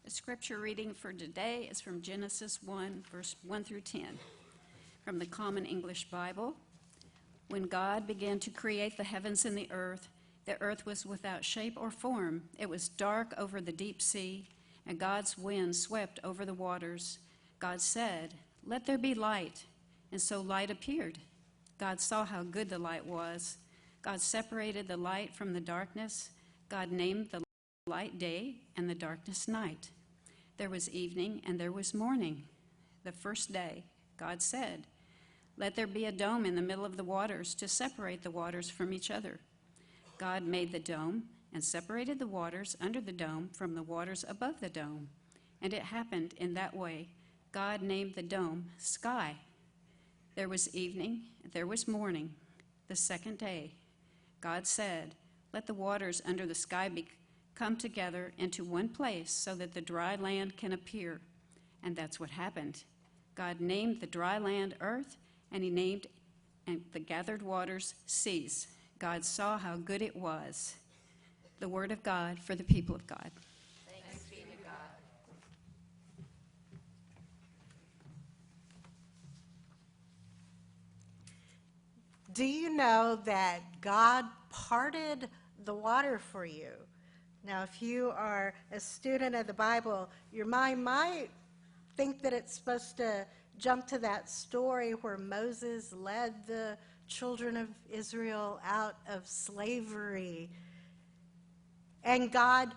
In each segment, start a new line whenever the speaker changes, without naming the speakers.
The scripture reading for today is from Genesis 1, verse 1 through 10, from the Common English Bible. When God began to create the heavens and the earth was without shape or form. It was dark over the deep sea, and God's wind swept over the waters. God said, "Let there be light," and so light appeared. God saw how good the light was. God separated the light from the darkness. God named the light day and the darkness night. There was evening and there was morning. The first day, God said, "Let there be a dome in the middle of the waters to separate the waters from each other." God made the dome and separated the waters under the dome from the waters above the dome. And it happened in that way. God named the dome sky. There was evening, there was morning, the second day. God said, "Let the waters under the sky come together into one place so that the dry land can appear." And that's what happened. God named the dry land earth, and he named the gathered waters seas. God saw how good it was. The word of God for the people of God.
Thanks be to God. Do you know that God parted the water for you? Now, if you are a student of the Bible, your mind might think that it's supposed to jump to that story where Moses led the children of Israel out of slavery. And God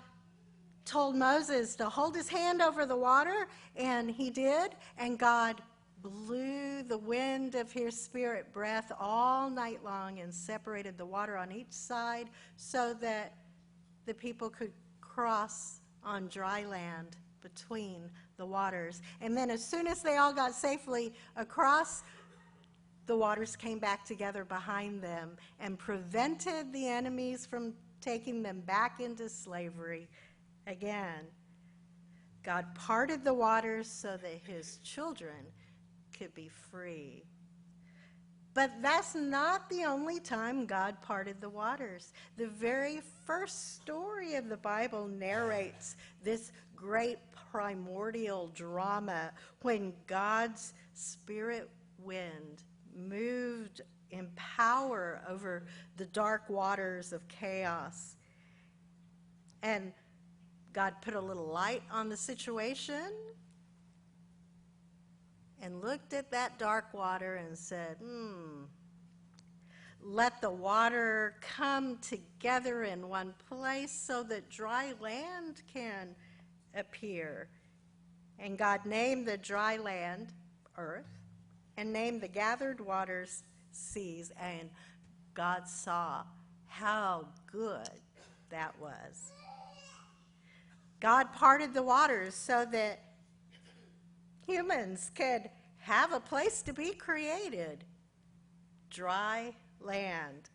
told Moses to hold his hand over the water, and he did. And God blew the wind of his spirit breath all night long and separated the water on each side so that the people could cross on dry land between the waters. And then as soon as they all got safely across, the waters came back together behind them and prevented the enemies from taking them back into slavery again. God parted the waters so that his children could be free. But that's not the only time God parted the waters. The very first story of the Bible narrates this great primordial drama when God's spirit wind moved in power over the dark waters of chaos. And God put a little light on the situation and looked at that dark water and said, let the water come together in one place so that dry land can appear. And God named the dry land earth and named the gathered waters seas, and God saw how good that was. God parted the waters so that humans could have a place to be created, dry land.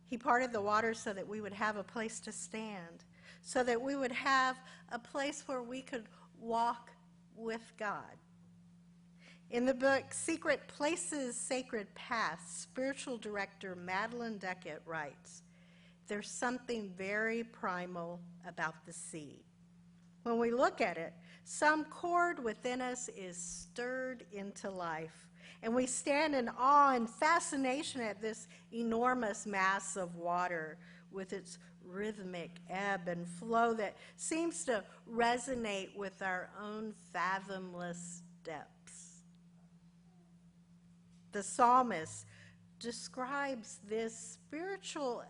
He parted the waters so that we would have a place to stand, so that we would have a place where we could walk with God. In the book Secret Places, Sacred Paths, spiritual director Madeline Duckett writes, "There's something very primal about the sea. When we look at it, some chord within us is stirred into life, and we stand in awe and fascination at this enormous mass of water with its rhythmic ebb and flow that seems to resonate with our own fathomless depths." The psalmist describes this spiritual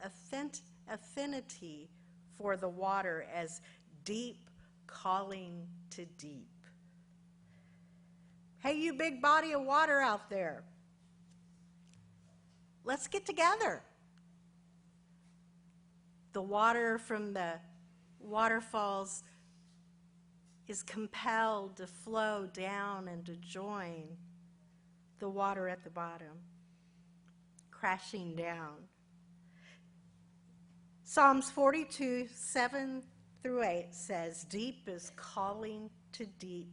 affinity for the water as deep calling to deep. Hey, you big body of water out there, let's get together. The water from the waterfalls is compelled to flow down and to join the water at the bottom, crashing down. Psalms 42, 7 through 8 says, "Deep is calling to deep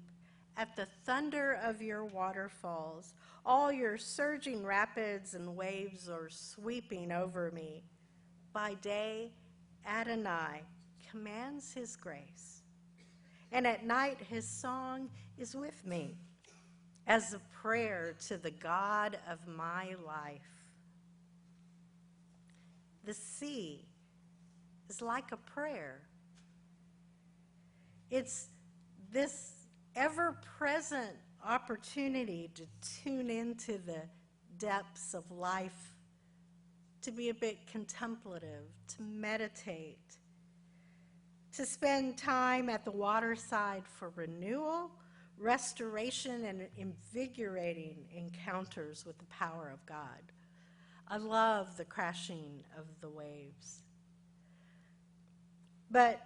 at the thunder of your waterfalls. All your surging rapids and waves are sweeping over me. By day, Adonai commands his grace. and at night his song is with me as a prayer to the God of my life. The sea is like a prayer. It's this ever-present opportunity to tune into the depths of life, to be a bit contemplative, to meditate, to spend time at the waterside for renewal, restoration, and invigorating encounters with the power of God. I love the crashing of the waves. But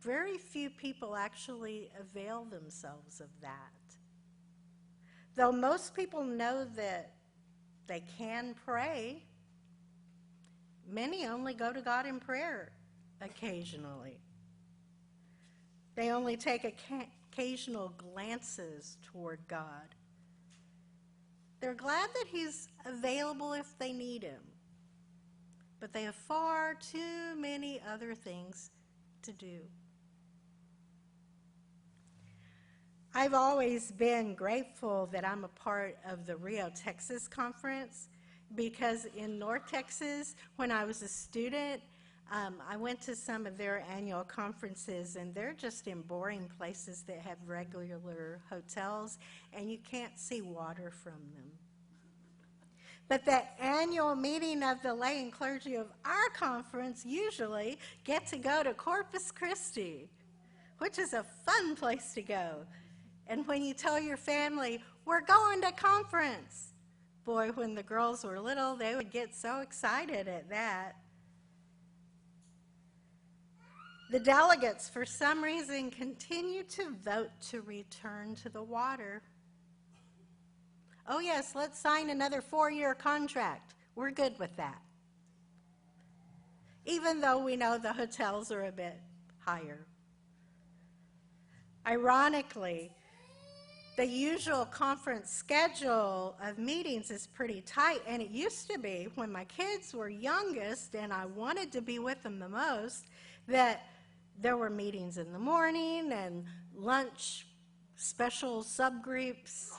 very few people actually avail themselves of that. Though most people know that they can pray, many only go to God in prayer occasionally. They only take occasional glances toward God. They're glad that he's available if they need him, but they have far too many other things to do. I've always been grateful that I'm a part of the Rio, Texas conference, because in North Texas, when I was a student, I went to some of their annual conferences, and they're just in boring places that have regular hotels, and you can't see water from them. But the annual meeting of the lay and clergy of our conference usually get to go to Corpus Christi, which is a fun place to go. And when you tell your family, we're going to conference, boy, when the girls were little, they would get so excited at that. The delegates, for some reason, continue to vote to return to the water. Oh yes, let's sign another 4-year contract. We're good with that. Even though we know the hotels are a bit higher. Ironically, the usual conference schedule of meetings is pretty tight, and it used to be when my kids were youngest and I wanted to be with them the most, that there were meetings in the morning and lunch, special subgroups,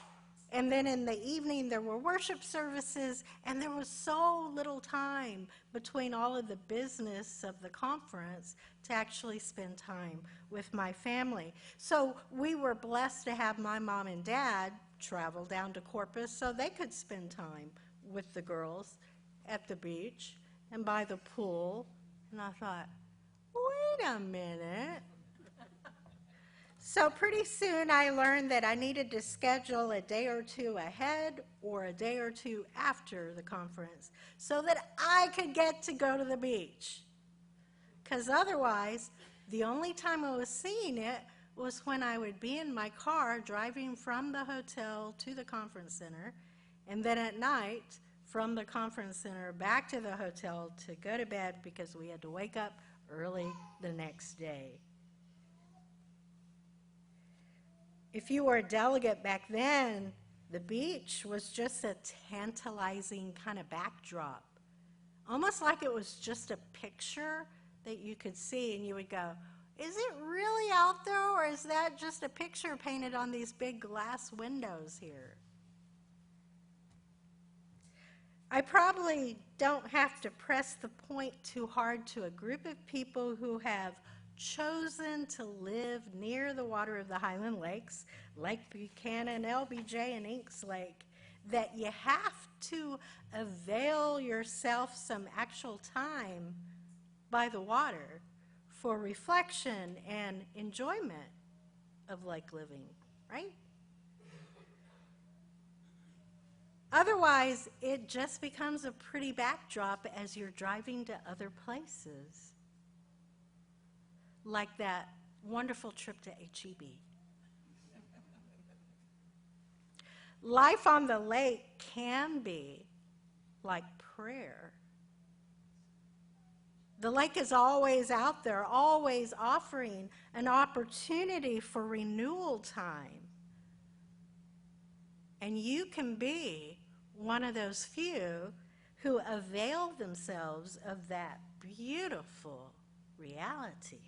and then in the evening there were worship services, and there was so little time between all of the business of the conference to actually spend time with my family. So we were blessed to have my mom and dad travel down to Corpus so they could spend time with the girls at the beach and by the pool. And I thought, wait a minute. So pretty soon I learned that I needed to schedule a day or two ahead or a day or two after the conference so that I could get to go to the beach. Because otherwise, the only time I was seeing it was when I would be in my car driving from the hotel to the conference center, and then at night from the conference center back to the hotel to go to bed because we had to wake up early the next day. If you were a delegate back then, the beach was just a tantalizing kind of backdrop, almost like it was just a picture that you could see, and you would go, is it really out there, or is that just a picture painted on these big glass windows here? I probably don't have to press the point too hard to a group of people who have chosen to live near the water of the Highland Lakes, Lake Buchanan, LBJ, and Inks Lake, that you have to avail yourself some actual time by the water for reflection and enjoyment of lake living, right? Otherwise, it just becomes a pretty backdrop as you're driving to other places, like that wonderful trip to HEB. Life on the lake can be like prayer. The lake is always out there, always offering an opportunity for renewal time. And you can be one of those few who avail themselves of that beautiful reality.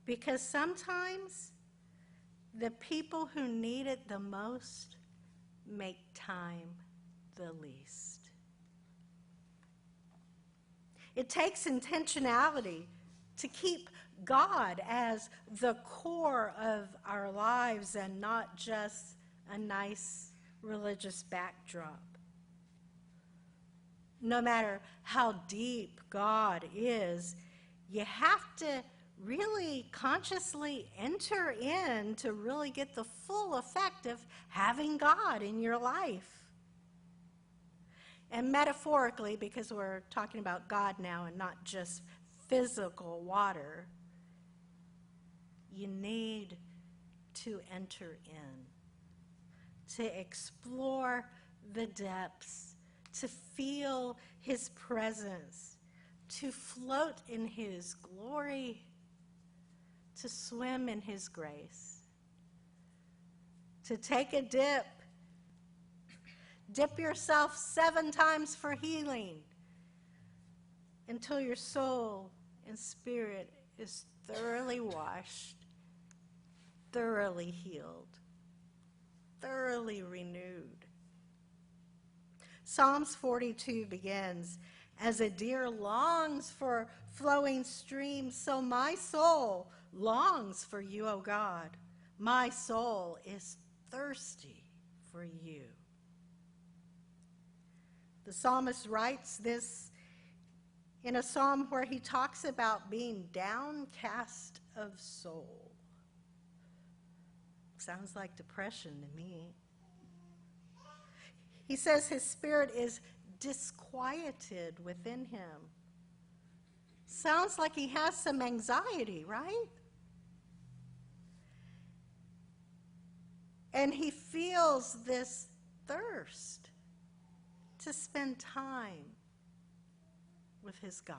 Because sometimes the people who need it the most make time the least. It takes intentionality to keep God as the core of our lives and not just a nice religious backdrop. No matter how deep God is, you have to really consciously enter in to really get the full effect of having God in your life. And metaphorically, because we're talking about God now and not just physical water, you need to enter in, to explore the depths, to feel his presence, to float in his glory, to swim in his grace, to take a dip. Dip yourself 7 times for healing until your soul and spirit is thoroughly washed, thoroughly healed, thoroughly renewed. Psalms 42 begins, "As a deer longs for flowing streams, so my soul longs for you, O God. My soul is thirsty for you." The psalmist writes this in a psalm where he talks about being downcast of soul. Sounds like depression to me. He says his spirit is disquieted within him. Sounds like he has some anxiety, right? And he feels this thirst to spend time with his God.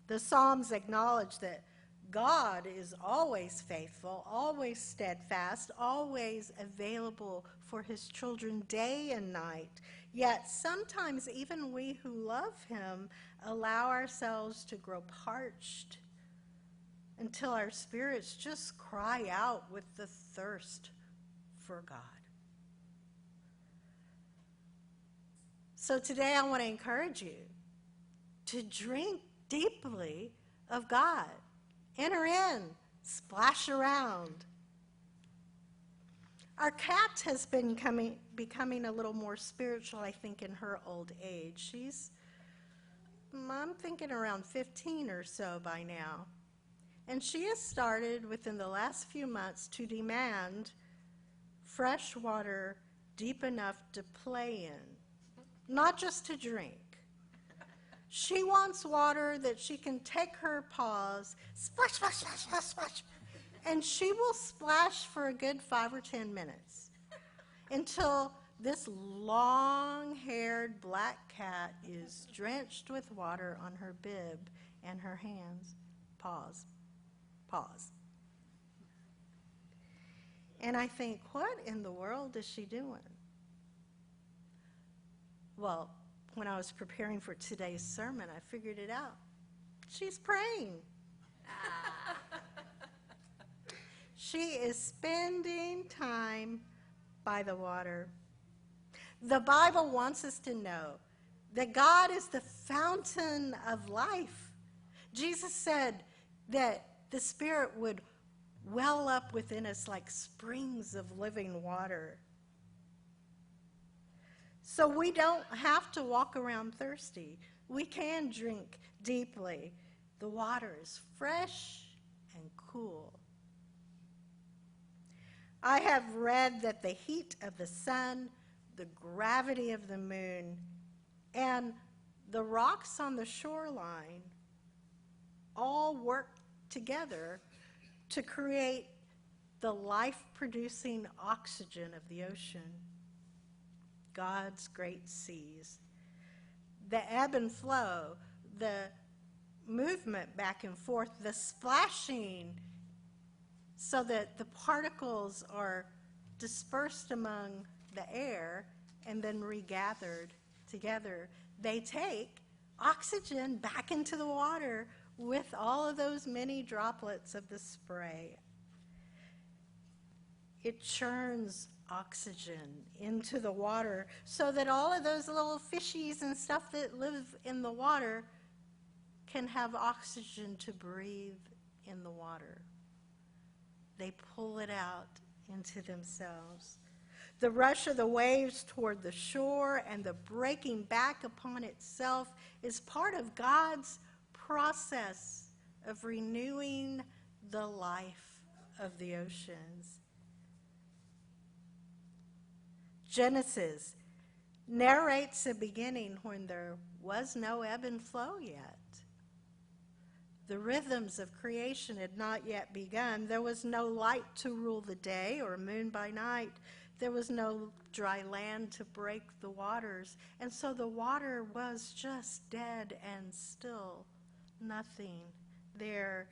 The Psalms acknowledge that God is always faithful, always steadfast, always available for his children day and night. Yet sometimes even we who love him allow ourselves to grow parched until our spirits just cry out with the thirst for God. So today I want to encourage you to drink deeply of God. Enter in, splash around. Our cat has been becoming a little more spiritual, I think, in her old age. She's, I'm thinking around 15 or so by now. And she has started within the last few months to demand fresh water deep enough to play in. Not just to drink. She wants water that she can take her paws, splash, splash, splash, splash, splash, and she will splash for a good 5 or 10 minutes until this long-haired black cat is drenched with water on her bib and her hands, paws. And I think, what in the world is she doing? Well, when I was preparing for today's sermon, I figured it out. She's praying. She is spending time by the water. The Bible wants us to know that God is the fountain of life. Jesus said that the Spirit would well up within us like springs of living water. So we don't have to walk around thirsty. We can drink deeply. The water is fresh and cool. I have read that the heat of the sun, the gravity of the moon, and the rocks on the shoreline all work together to create the life-producing oxygen of the ocean. God's great seas. The ebb and flow, the movement back and forth, the splashing so that the particles are dispersed among the air and then regathered together. They take oxygen back into the water with all of those many droplets of the spray. It churns oxygen into the water so that all of those little fishies and stuff that live in the water can have oxygen to breathe in the water. They pull it out into themselves. The rush of the waves toward the shore and the breaking back upon itself is part of God's process of renewing the life of the oceans. Genesis narrates a beginning when there was no ebb and flow yet. The rhythms of creation had not yet begun. There was no light to rule the day or moon by night. There was no dry land to break the waters. And so the water was just dead and still, nothing there.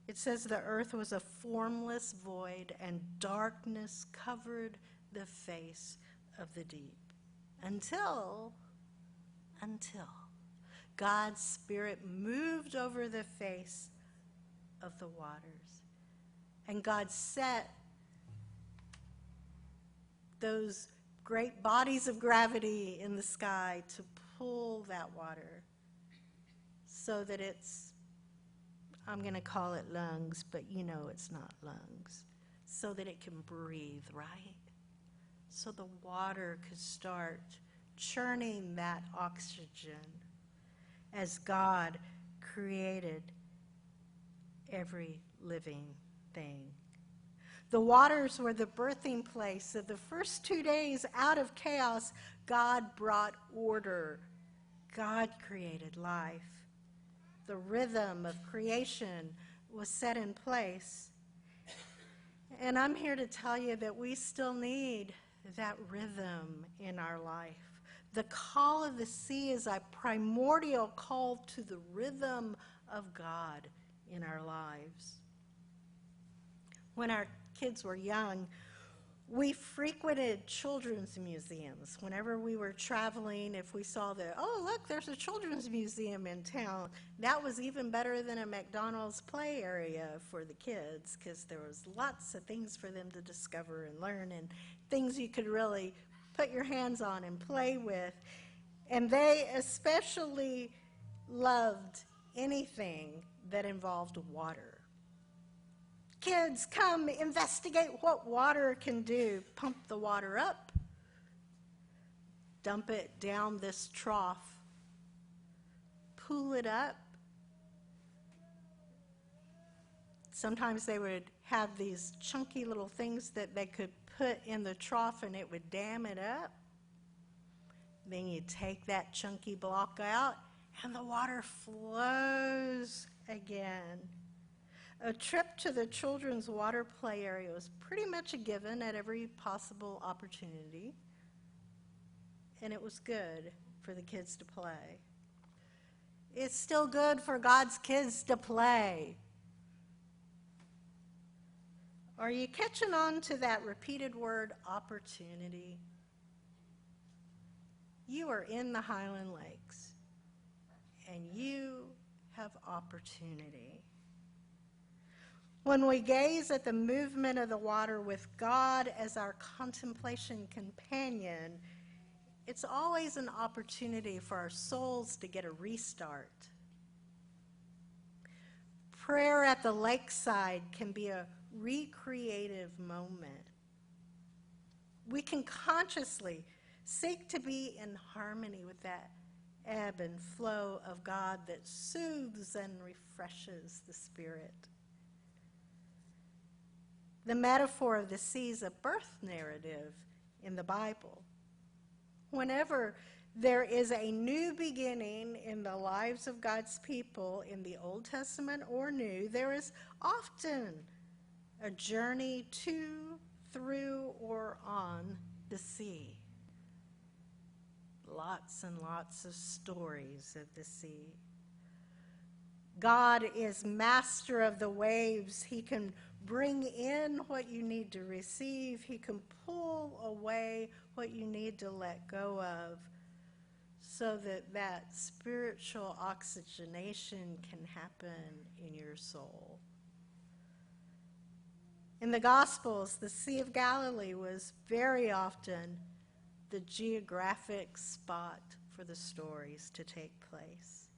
It says the earth was a formless void, and darkness covered the face of the deep. Until God's Spirit moved over the face of the waters. And God set those great bodies of gravity in the sky to pull that water so that it's, I'm going to call it lungs, but you know it's not lungs, so that it can breathe, right? So the water could start churning that oxygen as God created every living thing. The waters were the birthing place of the first 2 days. Out of chaos, God brought order. God created life. The rhythm of creation was set in place. And I'm here to tell you that we still need that rhythm in our life. The call of the sea is a primordial call to the rhythm of God in our lives. When our kids were young, we frequented children's museums. Whenever we were traveling, if we saw oh, look, there's a children's museum in town, that was even better than a McDonald's play area for the kids, because there was lots of things for them to discover and learn, and things you could really put your hands on and play with. And they especially loved anything that involved water. Kids, come investigate what water can do. Pump the water up, dump it down this trough, pull it up. Sometimes they would have these chunky little things that they could put in the trough and it would dam it up. Then you take that chunky block out and the water flows again. A trip to the children's water play area was pretty much a given at every possible opportunity, and it was good for the kids to play. It's still good for God's kids to play. Are you catching on to that repeated word, opportunity? You are in the Highland Lakes, and you have opportunity. When we gaze at the movement of the water with God as our contemplation companion, it's always an opportunity for our souls to get a restart. Prayer at the lakeside can be a recreative moment. We can consciously seek to be in harmony with that ebb and flow of God that soothes and refreshes the spirit. The metaphor of the sea is a birth narrative in the Bible. Whenever there is a new beginning in the lives of God's people in the Old Testament or New, there is often a journey to, through, or on the sea. Lots and lots of stories of the sea. God is master of the waves. He can bring in what you need to receive. He can pull away what you need to let go of. so that that spiritual oxygenation can happen in your soul. In the Gospels, the Sea of Galilee was very often the geographic spot for the stories to take place.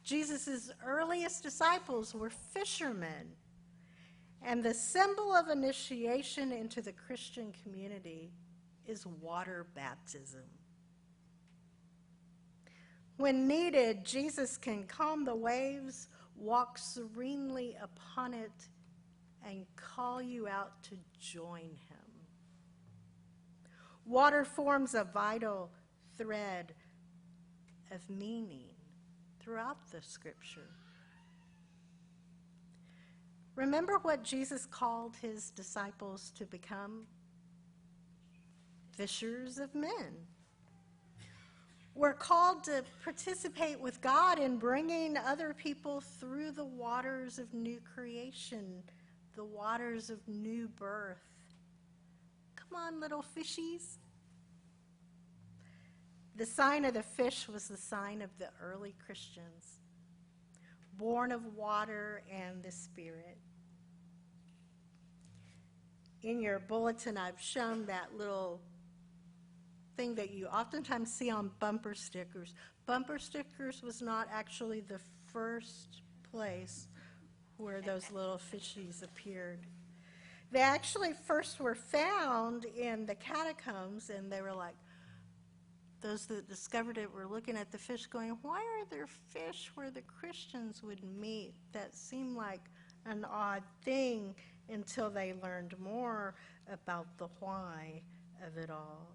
Jesus' earliest disciples were fishermen, and the symbol of initiation into the Christian community is water baptism. When needed, Jesus can calm the waves, walk serenely upon it, and call you out to join him. Water forms a vital thread of meaning throughout the scripture. Remember what Jesus called his disciples to become? Fishers of men. We're called to participate with God in bringing other people through the waters of new creation, the waters of new birth. Come on, little fishies. The sign of the fish was the sign of the early Christians, born of water and the Spirit. In your bulletin, I've shown that little thing that you oftentimes see on bumper stickers. Bumper stickers was not actually the first place where those little fishies appeared. They actually first were found in the catacombs, and they were like, those that discovered it were looking at the fish going, why are there fish where the Christians would meet? That seemed like an odd thing until they learned more about the why of it all.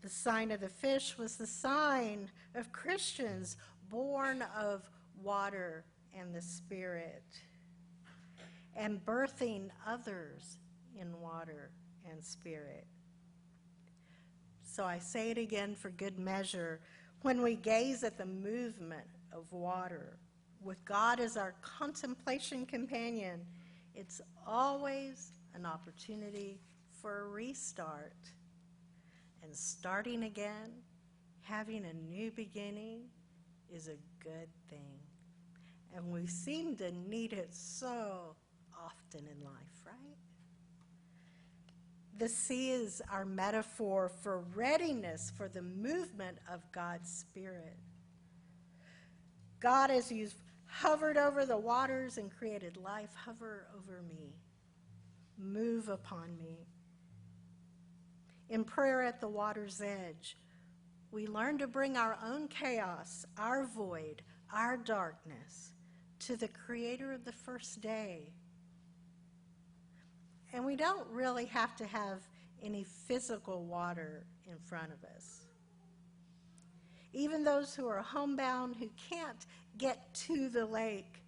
The sign of the fish was the sign of Christians born of water and the Spirit, and birthing others in water and Spirit. So I say it again for good measure. When we gaze at the movement of water, with God as our contemplation companion, it's always an opportunity for a restart. And starting again, having a new beginning, is a good thing. And we seem to need it so often in life, right? The sea is our metaphor for readiness for the movement of God's Spirit. God, as you've hovered over the waters and created life, hover over me. Move upon me. In prayer at the water's edge, we learn to bring our own chaos, our void, our darkness to the Creator of the first day. And we don't really have to have any physical water in front of us. Even those who are homebound, who can't get to the lake,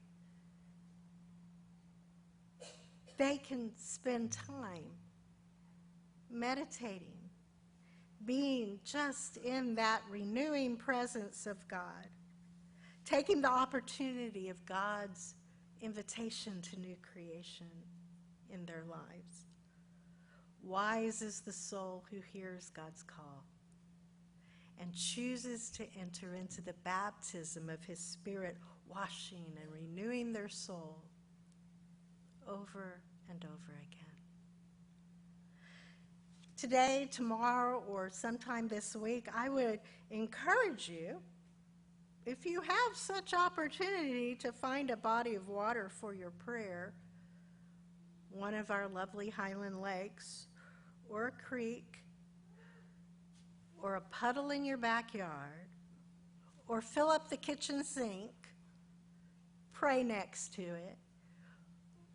they can spend time meditating, being just in that renewing presence of God, taking the opportunity of God's invitation to new creation in their lives. Wise is the soul who hears God's call and chooses to enter into the baptism of his Spirit, washing and renewing their soul over and over again. Today, tomorrow, or sometime this week, I would encourage you, if you have such opportunity, to find a body of water for your prayer, one of our lovely Highland lakes, or a creek, or a puddle in your backyard, or fill up the kitchen sink, pray next to it,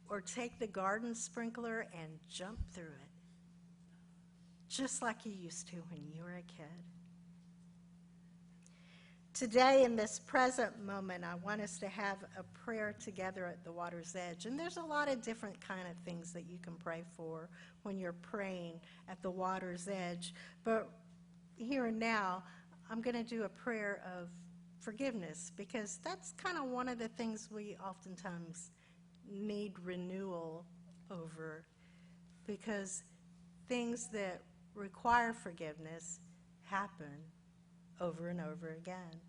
or take the garden sprinkler and jump through it, just like you used to when you were a kid. Today, in this present moment, I want us to have a prayer together at the water's edge. And there's a lot of different kind of things that you can pray for when you're praying at the water's edge. But here and now, I'm going to do a prayer of forgiveness, because that's kind of one of the things we oftentimes need renewal over, because things that require forgiveness happen over and over again.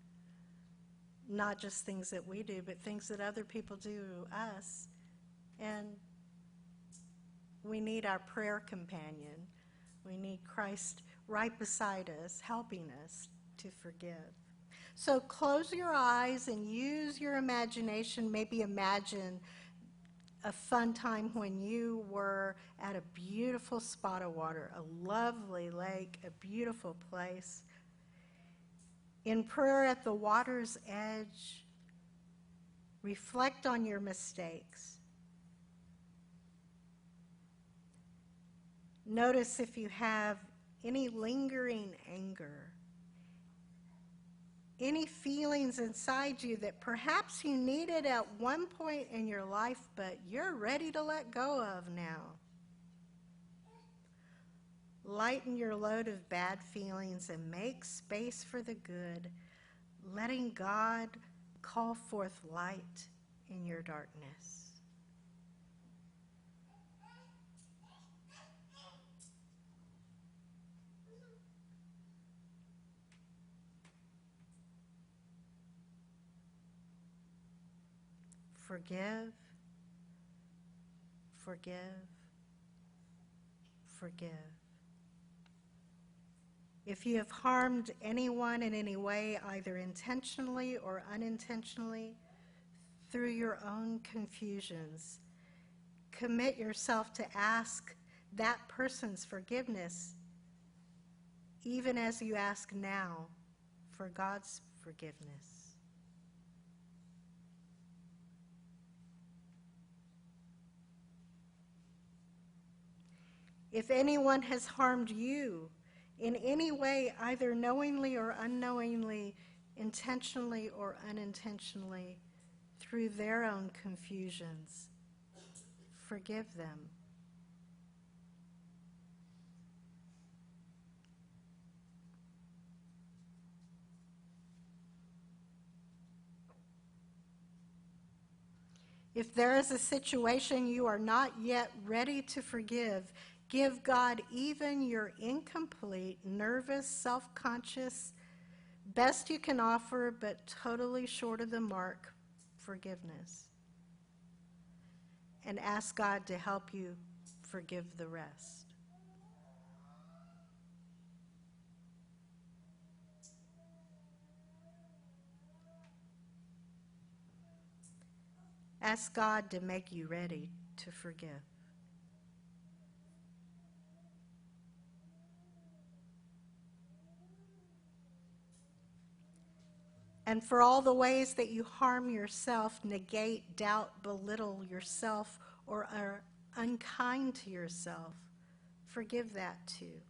Not just things that we do, but things that other people do to us. And we need our prayer companion. We need Christ right beside us, helping us to forgive. So close your eyes and use your imagination. Maybe imagine a fun time when you were at a beautiful spot of water, a lovely lake, a beautiful place. In prayer at the water's edge, reflect on your mistakes. Notice if you have any lingering anger, any feelings inside you that perhaps you needed at one point in your life, but you're ready to let go of now. Lighten your load of bad feelings and make space for the good, letting God call forth light in your darkness. Forgive, forgive, forgive. If you have harmed anyone in any way, either intentionally or unintentionally, through your own confusions, commit yourself to ask that person's forgiveness, even as you ask now for God's forgiveness. If anyone has harmed you in any way, either knowingly or unknowingly, intentionally or unintentionally, through their own confusions, forgive them. If there is a situation you are not yet ready to forgive, give God even your incomplete, nervous, self-conscious, best you can offer, but totally short of the mark, forgiveness. And ask God to help you forgive the rest. Ask God to make you ready to forgive. And for all the ways that you harm yourself, negate, doubt, belittle yourself, or are unkind to yourself, forgive that too.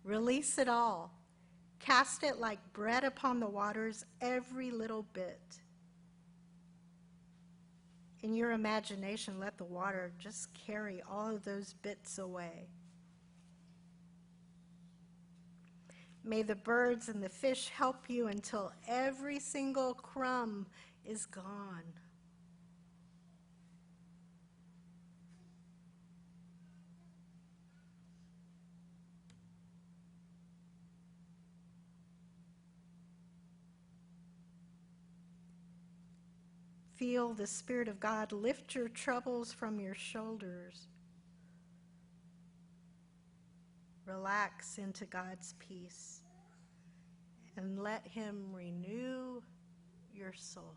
Release it all. Cast it like bread upon the waters, every little bit. In your imagination, let the water just carry all of those bits away. May the birds and the fish help you until every single crumb is gone. Feel the Spirit of God lift your troubles from your shoulders. Relax into God's peace and let Him renew your soul.